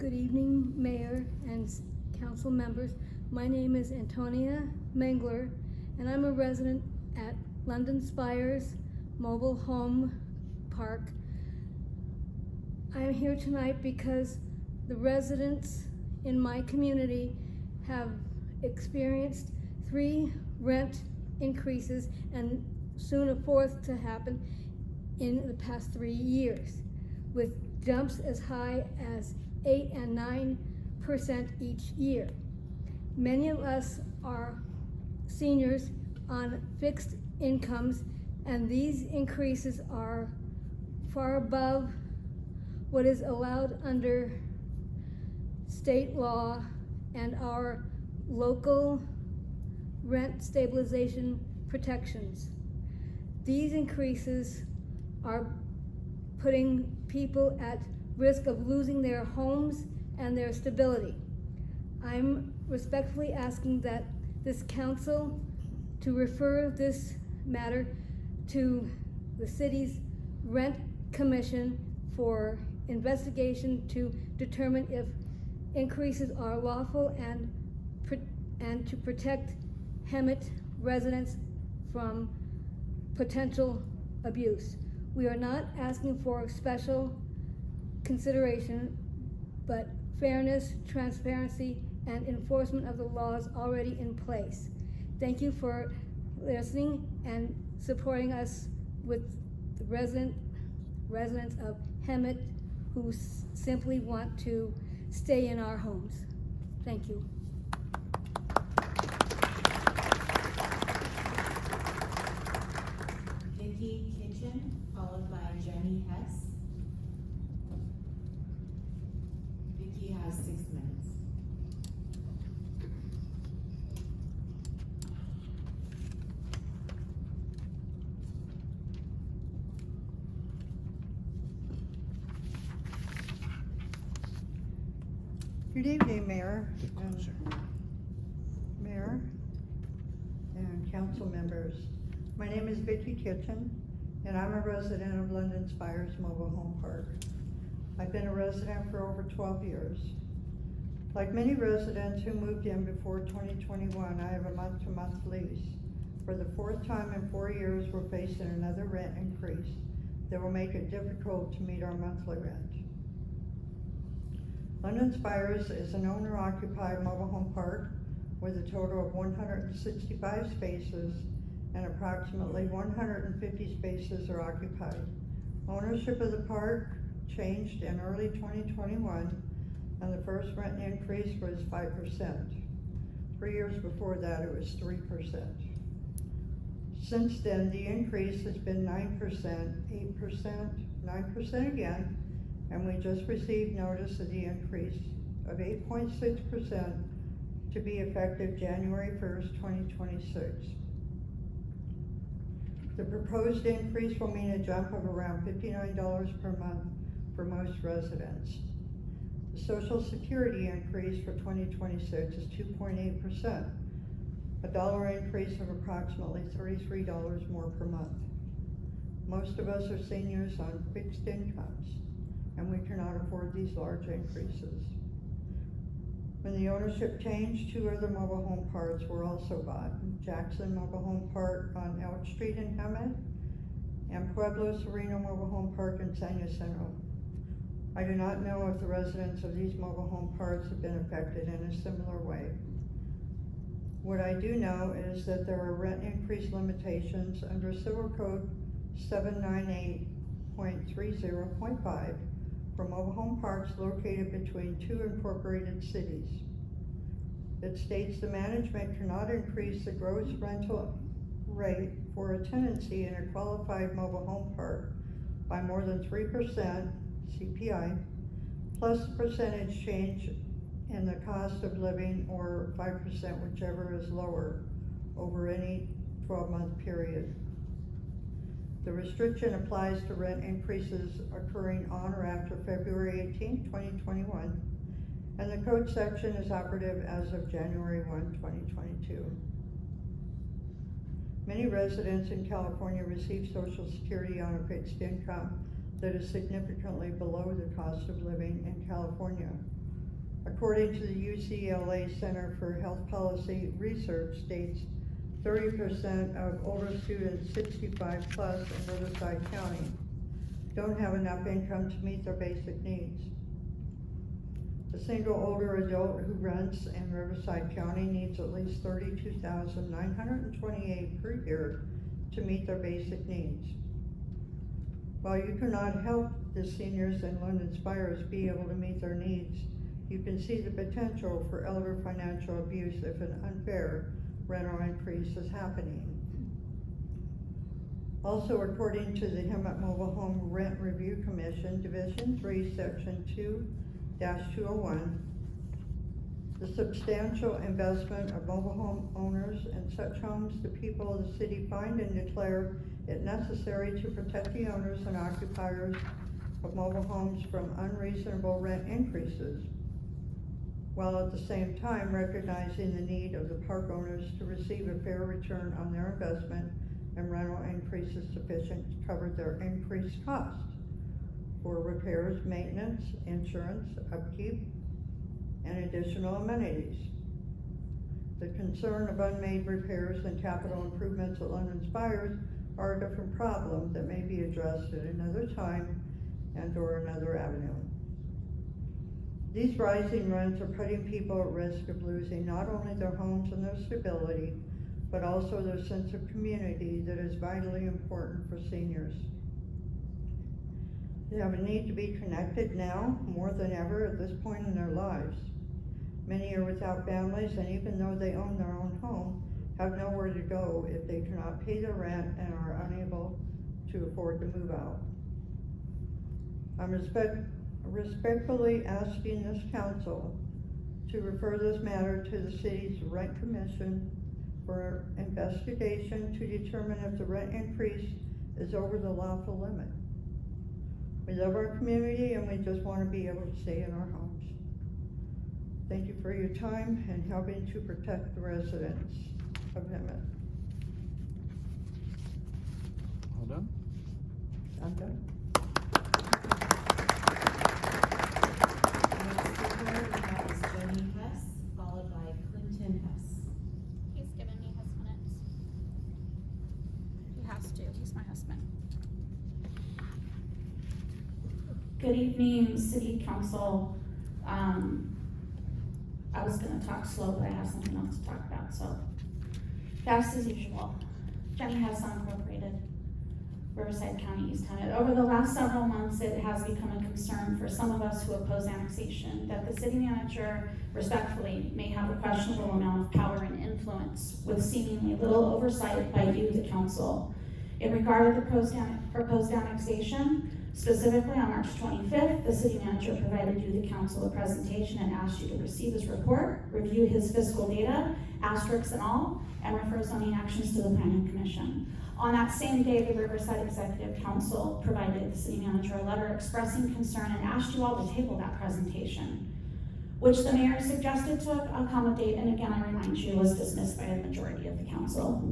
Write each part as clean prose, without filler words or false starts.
Good evening, Mayor and Council members. My name is Antonia Mengler, and I'm a resident at London Spires Mobile Home Park. I am here tonight because the residents in my community have experienced 3 rent increases and soon a 4th to happen in the past 3 years, with jumps as high as 8 and 9% each year. Many of us are seniors on fixed incomes, and these increases are far above what is allowed under state law and our local rent stabilization protections. These increases are putting people at risk of losing their homes and their stability. I'm respectfully asking that this council to refer this matter to the city's rent commission for investigation to determine if increases are lawful and to protect Hemet residents from potential abuse. We are not asking for special consideration, but fairness, transparency, and enforcement of the laws already in place. Thank you for listening and supporting us with the residents of Hemet who simply want to stay in our homes. Thank you. Vicki Kitchen, followed by Jenny Hess. Vicki has 6 minutes. Good evening, Mayor and council members. My name is Vicki Kitchen, and I'm a resident of London Spires Mobile Home Park. I've been a resident for over 12 years. Like many residents who moved in before 2021, I have a month-to-month lease. For the 4th time in 4 years, we're facing another rent increase that will make it difficult to meet our monthly rent. London Spires is an owner-occupied mobile home park with a total of 165 spaces, and approximately 150 spaces are occupied. Ownership of the park changed in early 2021, and the first rent increase was 5%. 3 years before that, it was 3%. Since then, the increase has been 9%, 8%, 9% again, and we just received notice of the increase of 8.6% to be effective January 1st, 2026. The proposed increase will mean a jump of around $59 per month for most residents. The Social Security increase for 2026 is 2.8%, a dollar increase of approximately $33 more per month. Most of us are seniors on fixed incomes, and we cannot afford these large increases. When the ownership changed, 2 other mobile home parks were also bought: Jackson Mobile Home Park on Elk Street in Hemet, and Pueblo Sereno Mobile Home Park in San Jacinto. I do not know if the residents of these mobile home parks have been affected in a similar way. What I do know is that there are rent increase limitations under Civil Code 798.30.5 for mobile home parks located between 2 incorporated cities. It states the management cannot increase the gross rental rate for a tenancy in a qualified mobile home park by more than 3% CPI, plus the percentage change in the cost of living, or 5%, whichever is lower, over any 12-month period. The restriction applies to rent increases occurring on or after February 18, 2021, and the code section is operative as of January 1, 2022. Many residents in California receive Social Security on a fixed income that is significantly below the cost of living in California. According to the UCLA Center for Health Policy Research states 30% of older students 65 plus in Riverside County don't have enough income to meet their basic needs. A single older adult who rents in Riverside County needs at least $32,928 per year to meet their basic needs. While you cannot help the seniors in London Spires be able to meet their needs, you can see the potential for elder financial abuse if an unfair rental increase is happening. Also, according to the Hemet Mobile Home Rent Review Commission, Division 3, Section 2-201, the substantial investment of mobile home owners in such homes, the people of the city find and declare it necessary to protect the owners and occupiers of mobile homes from unreasonable rent increases, while at the same time recognizing the need of the park owners to receive a fair return on their investment and rental increases sufficient to cover their increased costs for repairs, maintenance, insurance, upkeep, and additional amenities. The concern of unmade repairs and capital improvements at London Spires are a different problem that may be addressed at another time and or another avenue. These rising rents are putting people at risk of losing not only their homes and their stability, but also their sense of community that is vitally important for seniors. They have a need to be connected now more than ever at this point in their lives. Many are without families, and even though they own their own home, have nowhere to go if they cannot pay their rent and are unable to afford to move out. I'm respectfully asking this council to refer this matter to the city's rent commission for investigation to determine if the rent increase is over the lawful limit. We love our community and we just want to be able to stay in our homes. Thank you for your time and helping to protect the residents of Hemet. All done? I'm done. Next speaker we have is Jenny Hess, followed by Clinton Hess. He's given me his minutes. He has to, he's my husband. Good evening, City Council. I was gonna talk slow, but I have something else to talk about, so. Fast as usual. Jenny Hess Incorporated, Riverside County, East Hemet. Over the last several months, it has become a concern for some of us who oppose annexation that the city manager respectfully may have a questionable amount of power and influence with seemingly little oversight by you, the council. In regard to the proposed annexation, specifically on March 25th, the city manager provided you, the council, a presentation and asked you to receive his report, review his fiscal data, asterisks and all, and refer zoning actions to the planning commission. On that same day, the Riverside Executive Council provided the city manager a letter expressing concern and asked you all to table that presentation, which the mayor suggested to accommodate, and again, I remind you, was dismissed by a majority of the council.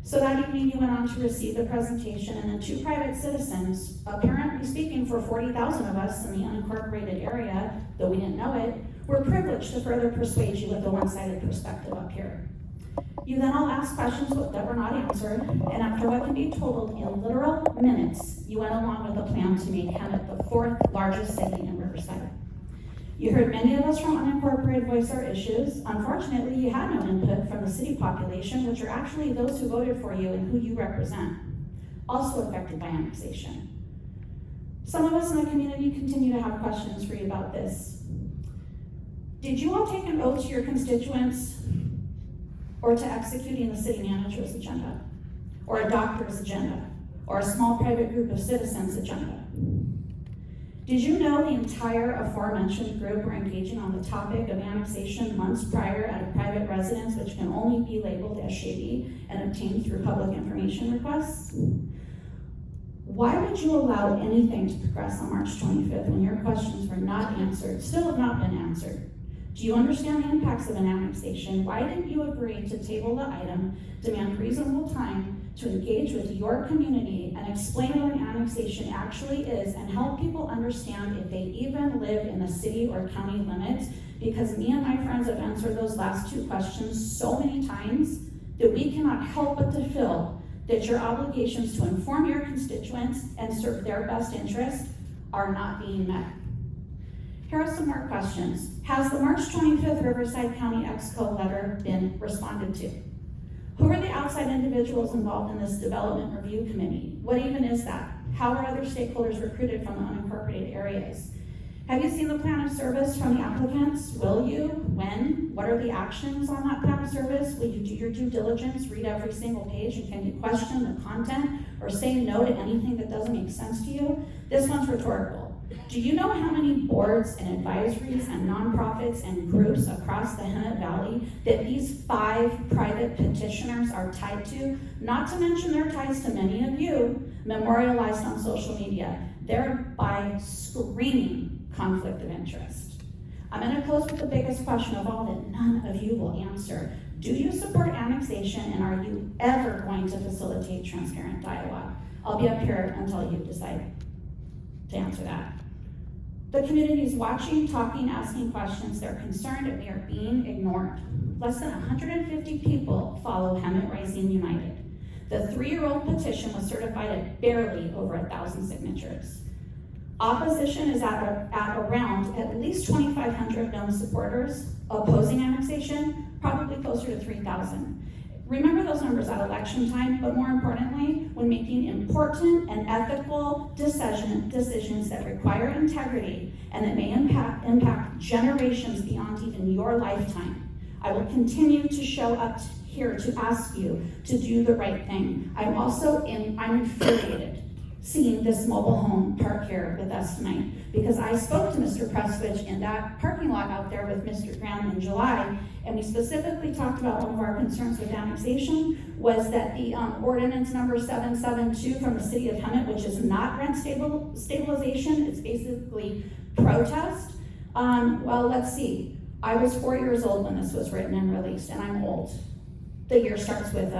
So that evening, you went on to receive the presentation, and then two private citizens, apparently speaking for 40,000 of us in the unincorporated area, though we didn't know it, were privileged to further persuade you with the one-sided perspective up here. You then all asked questions that were not answered, and after what can be totaled in literal minutes, you went along with a plan to make Hemet the 4th largest city in Riverside. You heard many of us from unincorporated voice our issues. Unfortunately, you had no input from the city population, which are actually those who voted for you and who you represent, also affected by annexation. Some of us in the community continue to have questions for you about this. Did you all take an oath to your constituents or to executing the city manager's agenda, or a doctor's agenda, or a small private group of citizens' agenda? Did you know the entire aforementioned group were engaging on the topic of annexation months prior at a private residence, which can only be labeled as shady and obtained through public information requests? Why would you allow anything to progress on March 25th when your questions were not answered, still have not been answered? Do you understand the impacts of an annexation? Why didn't you agree to table the item, demand reasonable time to engage with your community and explain what an annexation actually is and help people understand if they even live in the city or county limits? Because me and my friends have answered those last two questions so many times that we cannot help but to feel that your obligations to inform your constituents and serve their best interests are not being met. Here are some more questions. Has the March 25th Riverside County Exco letter been responded to? Who are the outside individuals involved in this development review committee? What even is that? How are other stakeholders recruited from the unincorporated areas? Have you seen the plan of service from the applicants? Will you? When? What are the actions on that plan of service? Will you do your due diligence, read every single page, and can you question the content or say no to anything that doesn't make sense to you? This one's rhetorical. Do you know how many boards and advisories and nonprofits and groups across the Hemet Valley that these 5 private petitioners are tied to? Not to mention their ties to many of you, memorialized on social media, thereby screaming conflict of interest. I'm going to close with the biggest question of all that none of you will answer. Do you support annexation, and are you ever going to facilitate transparent dialogue? I'll be up here until you decide to answer that. The community is watching, talking, asking questions. They're concerned that we are being ignored. Less than 150 people follow Hemet Rising United. The 3-year-old petition was certified at barely over 1,000 signatures. Opposition is at around at least 2,500 known supporters opposing annexation, probably closer to 3,000. Remember those numbers at election time, but more importantly, when making important and ethical decisions that require integrity and that may impact generations beyond even your lifetime. I will continue to show up here to ask you to do the right thing. I'm infuriated seeing this mobile home park here with us tonight, because I spoke to Mr. Prestwich in that parking lot out there with Mr. Graham in July, and we specifically talked about one of our concerns with annexation was that the ordinance number 772 from the city of Hemet, which is not rent stabilization, it's basically protest. Well, let's see. I was 4 years old when this was written and released, and I'm old. The year starts with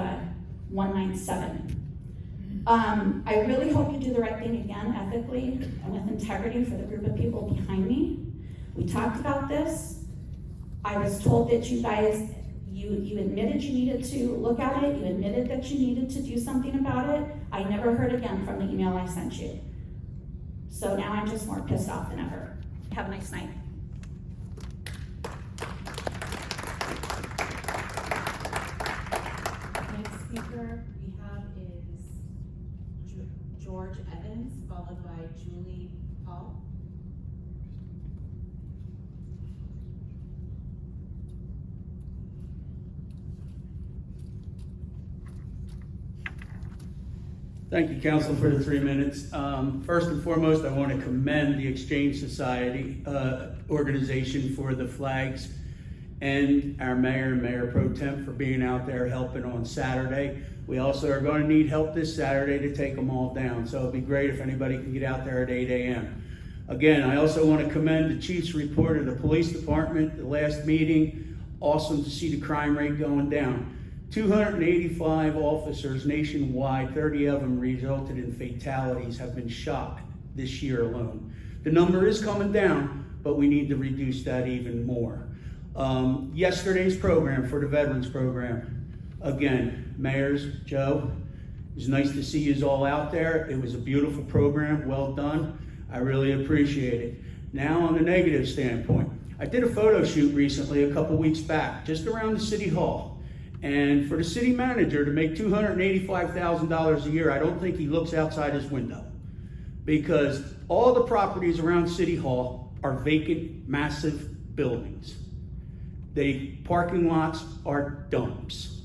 197. I really hope you do the right thing again, ethically and with integrity for the group of people behind me. We talked about this. I was told that you guys, you admitted you needed to look at it. You admitted that you needed to do something about it. I never heard again from the email I sent you. So now I'm just more pissed off than ever. Have a nice night. Next speaker we have is George Evans, followed by Julie Paul. Thank you, Council, for the 3 minutes. First and foremost, I want to commend the Exchange Society organization for the flags and our mayor and mayor pro temp for being out there helping on Saturday. We also are going to need help this Saturday to take them all down, so it'd be great if anybody can get out there at 8 a.m. Again, I also want to commend the chief's report of the police department, the last meeting. Awesome to see the crime rate going down. 285 officers nationwide, 30 of them resulted in fatalities, have been shot this year alone. The number is coming down, but we need to reduce that even more. Yesterday's program for the Veterans Program, again, mayors, Joe, it was nice to see you all out there. It was a beautiful program, well done. I really appreciate it. Now on the negative standpoint, I did a photo shoot recently, a couple weeks back, just around the City Hall. And for the city manager to make $285,000 a year, I don't think he looks outside his window. Because all the properties around City Hall are vacant, massive buildings. The parking lots are dumps.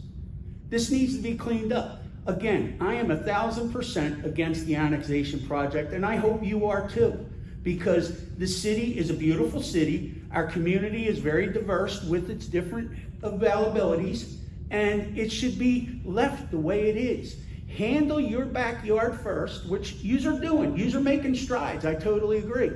This needs to be cleaned up. Again, I am 1,000% against the annexation project, and I hope you are too. Because the city is a beautiful city. Our community is very diverse with its different availabilities. And it should be left the way it is. Handle your backyard first, which yous are doing. Yous are making strides. I totally agree.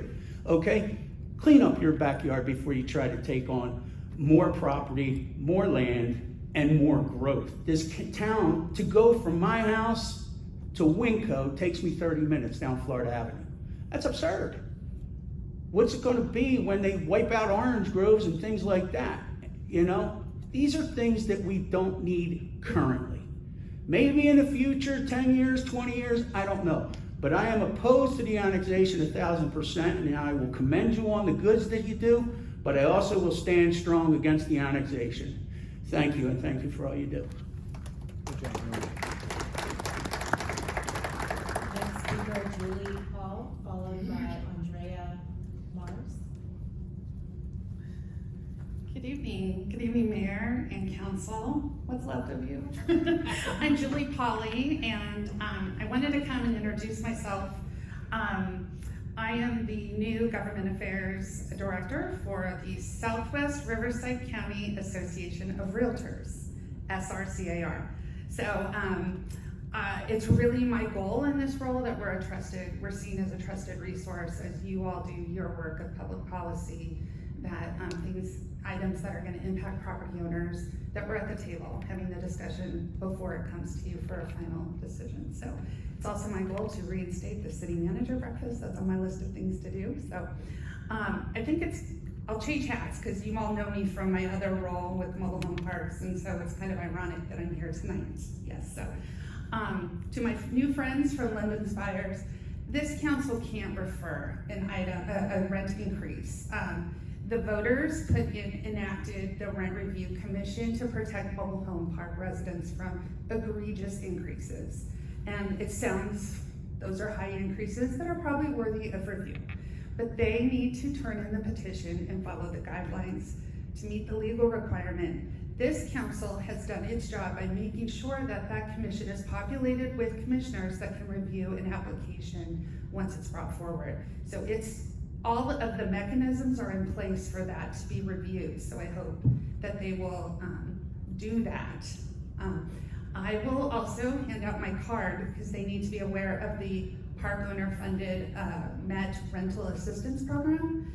Okay? clean up your backyard before you try to take on more property, more land, and more growth. This town, to go from my house to Winco takes me 30 minutes down Florida Avenue. That's absurd. What's it gonna be when they wipe out orange groves and things like that? You know, these are things that we don't need currently. Maybe in the future, 10 years, 20 years, I don't know. But I am opposed to the annexation 1,000%, and I will commend you on the goods that you do, but I also will stand strong against the annexation. Thank you, and thank you for all you do. Good job, Mayor. Next speaker, Julie Paul, followed by Andrea Mars. Good evening, Mayor and Council. What's left of you? I'm Julie Pauley, and I wanted to come and introduce myself. I am the new Government Affairs Director for the Southwest Riverside County Association of Realtors, SRCAR. So it's really my goal in this role that we're seen as a trusted resource as you all do your work of public policy, that items that are going to impact property owners, that we're at the table having the discussion before it comes to you for a final decision. So it's also my goal to reinstate the city manager breakfast. That's on my list of things to do. So I think I'll change hats because you all know me from my other role with mobile home parks, and so it's kind of ironic that I'm here tonight. Yes, so to my new friends from London Spires, this council can't refer a rent increase. The voters enacted the Rent Review Commission to protect mobile home park residents from egregious increases. And it sounds, those are high increases that are probably worthy of review. But they need to turn in the petition and follow the guidelines to meet the legal requirement. This council has done its job by making sure that that commission is populated with commissioners that can review an application once it's brought forward. So all of the mechanisms are in place for that to be reviewed, so I hope that they will do that. I will also hand out my card because they need to be aware of the park owner funded MET rental assistance program.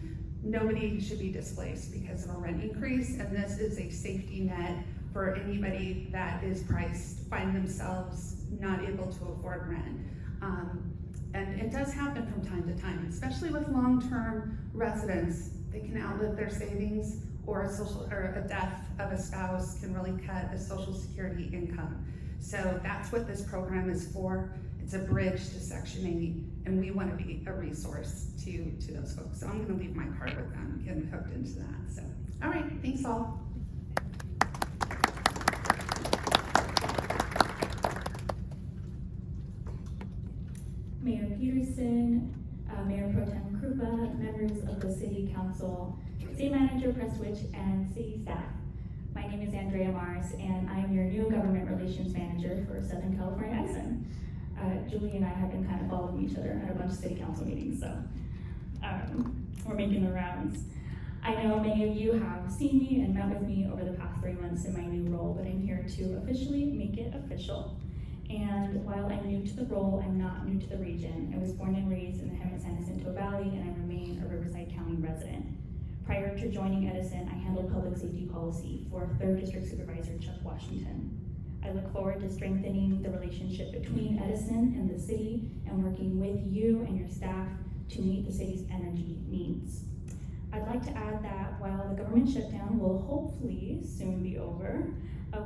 Nobody should be displaced because of a rent increase, and this is a safety net for anybody that find themselves not able to afford rent. And it does happen from time to time, especially with long-term residents. They can outlive their savings, or a death of a spouse can really cut a Social Security income. So that's what this program is for. It's a bridge to Section 8, and we want to be a resource to those folks. So I'm going to leave my card with them, getting hooked into that. So, all right, thanks all. Mayor Peterson, Mayor Pro Tem Krupa, members of the City Council, City Manager Prestwich, and City staff. My name is Andrea Mars, and I am your new Government Relations Manager for Southern California Edison. Julie and I have been kind of following each other at a bunch of City Council meetings, so we're making the rounds. I know many of you have seen me and met with me over the past 3 months in my new role, but I'm here to officially make it official. And while I'm new to the role, I'm not new to the region. I was born and raised in the Hemet San Jacinto Valley, and I remain a Riverside County resident. Prior to joining Edison, I handled public safety policy for 3rd District Supervisor Chuck Washington. I look forward to strengthening the relationship between Edison and the city and working with you and your staff to meet the city's energy needs. I'd like to add that while the government shutdown will hopefully soon be over,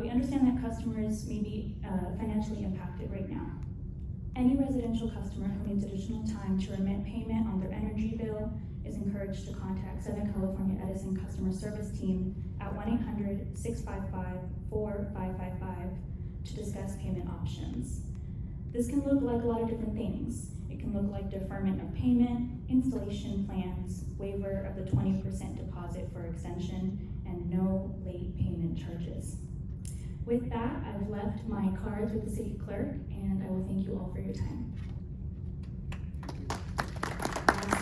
we understand that customers may be financially impacted right now. Any residential customer who needs additional time to remit payment on their energy bill is encouraged to contact Southern California Edison Customer Service Team at 1-800-655-4555 to discuss payment options. This can look like a lot of different things. It can look like deferment of payment, installation plans, waiver of the 20% deposit for extension, and no late payment charges. With that, I've left my cards with the city clerk, and I will thank you all for your time.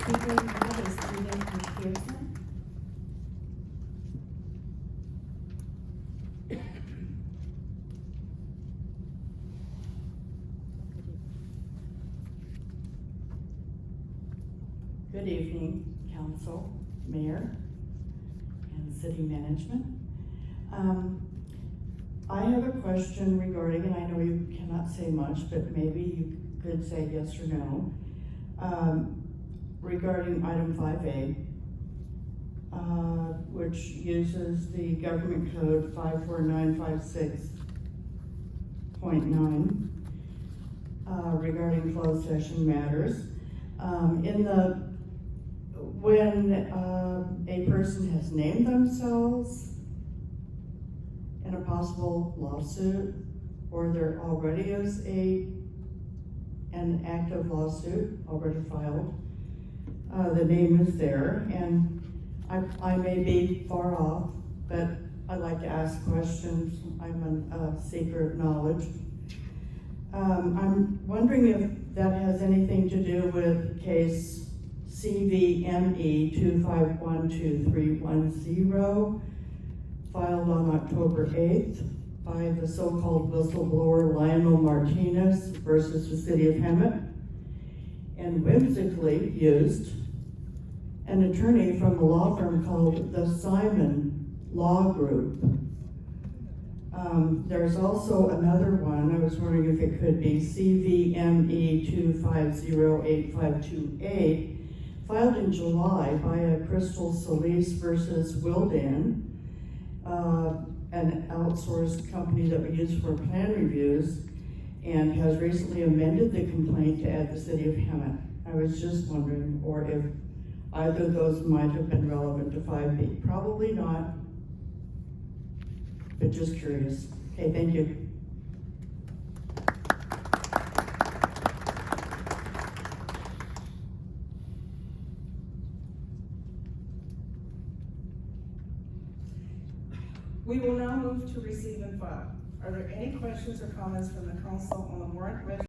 Speaker we have is Stephen McPherson. Good evening, Council. Mayor and City Management. I have a question regarding, and I know you cannot say much, but maybe you could say yes or no, regarding item 5A, which uses the government code 54956.9 regarding closed session matters. When a person has named themselves in a possible lawsuit, or there already is an active lawsuit already filed, the name is there, and I may be far off, but I like to ask questions. I'm a seeker of knowledge. I'm wondering if that has anything to do with case CVME 2512310, filed on October 8th by the so-called whistleblower Lionel Martinez versus the City of Hemet, and whimsically used an attorney from a law firm called the Simon Law Group. There's also another one, I was wondering if it could be CVME 2508528, filed in July by a Crystal Solis versus Wildan, an outsourced company that we use for plan reviews, and has recently amended the complaint to add the City of Hemet. I was just wondering, or if either of those might have been relevant to 5B. Probably not, but just curious. Okay, thank you. We will now move to receive and file. Are there any questions or comments from the council on the warrant